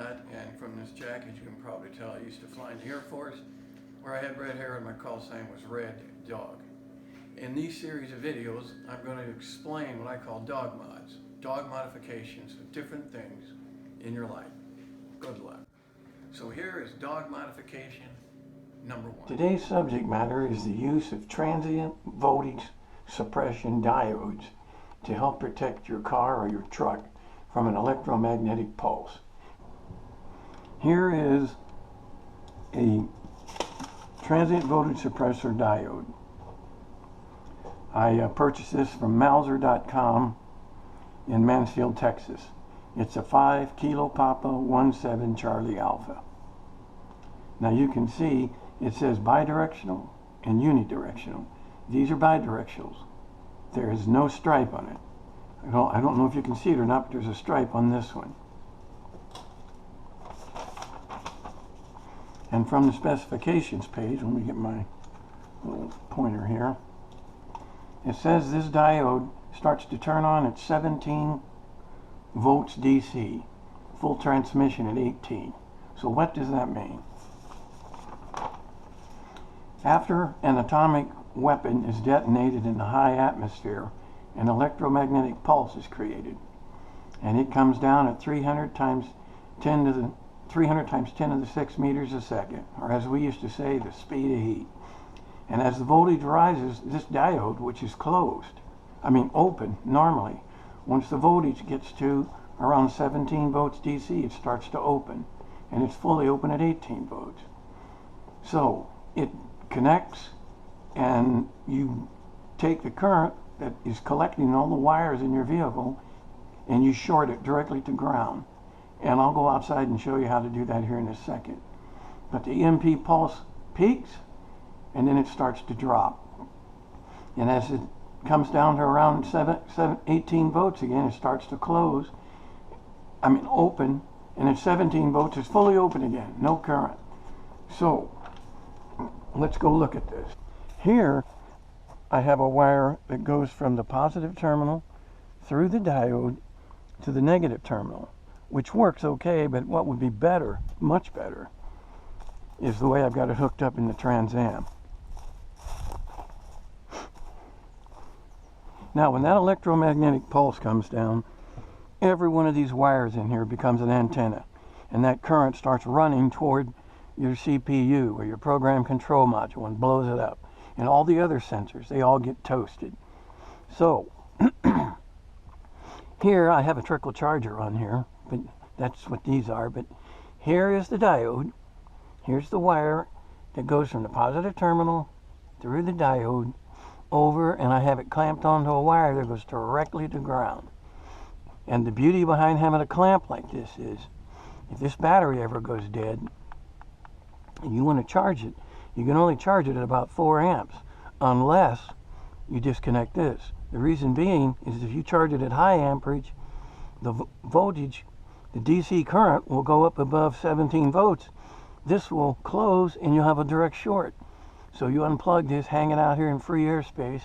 haircut, and from this jacket you can probably tell I used to fly in the Air Force, where I had red hair and my call sign was Red Dog. In these series of videos, I'm going to explain what I call dog mods, dog modifications of different things in your life. Good luck. So here is dog modification number one. Today's subject matter is the use of transient voltage suppression diodes to help protect your car or your truck from an electromagnetic pulse. Here is a transient voltage suppressor diode. I purchased this from Mauser.com in Mansfield, Texas. It's a 5 Kilo Papa 17 Charlie Alpha. Now you can see it says bidirectional and unidirectional. These are bidirectionals. There is no stripe on it. I don't know if you can see it or not, but there's a stripe on this one. And from the specifications page, let me get my little pointer here. It says this diode starts to turn on at 17 volts DC, full transmission at 18. So what does that mean? After an atomic weapon is detonated in the high atmosphere, an electromagnetic pulse is created, and it comes down at 300 times 10 to the 6 meters a second, or as we used to say, the speed of heat. And as the voltage rises, this diode, which is open normally, once the voltage gets to around 17 volts DC, it starts to open, and it's fully open at 18 volts. So it connects, and you take the current that is collecting all the wires in your vehicle and you short it directly to ground. And I'll go outside and show you how to do that here in a second. But the EMP pulse peaks and then it starts to drop. And as it comes down to around 18 volts again, it starts to close. Open, and at 17 volts it's fully open again, no current. So let's go look at this. Here I have a wire that goes from the positive terminal through the diode to the negative terminal, which works okay, but what would be better, much better, is the way I've got it hooked up in the Trans Am. Now when that electromagnetic pulse comes down, every one of these wires in here becomes an antenna, and that current starts running toward your CPU or your program control module and blows it up. And all the other sensors, they all get toasted. So here I have a trickle charger on here, but that's what these are. But here is the diode. Here's the wire that goes from the positive terminal through the diode over, and I have it clamped onto a wire that goes directly to ground. And the beauty behind having a clamp like this is, if this battery ever goes dead and you want to charge it, you can only charge it at about 4 amps unless you disconnect this. The reason being is if you charge it at high amperage, the voltage, the DC current will go up above 17 volts. This will close and you'll have a direct short. So you unplug this, hang it out here in free airspace,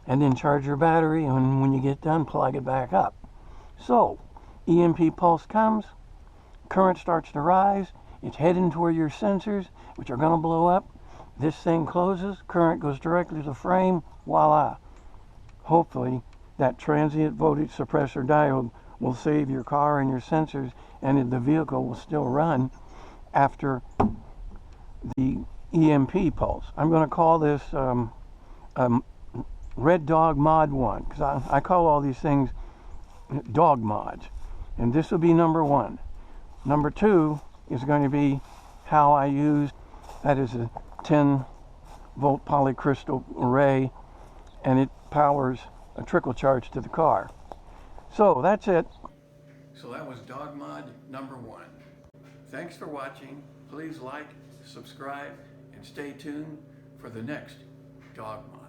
and then charge your battery, and when you get done, plug it back up. So EMP pulse comes, current starts to rise, it's heading toward your sensors, which are going to blow up. This thing closes, current goes directly to the frame, voila. Hopefully that transient voltage suppressor diode will save your car and your sensors, and the vehicle will still run after the EMP pulse. I'm going to call this Red Dog Mod 1, because I call all these things dog mods. And this will be number 1. Number 2 is going to be how I use, that is a 10 volt polycrystal array, and it powers a trickle charge to the car. So that's it. So that was dog mod number 1. Thanks for watching. Please like, subscribe, and stay tuned for the next dog mod.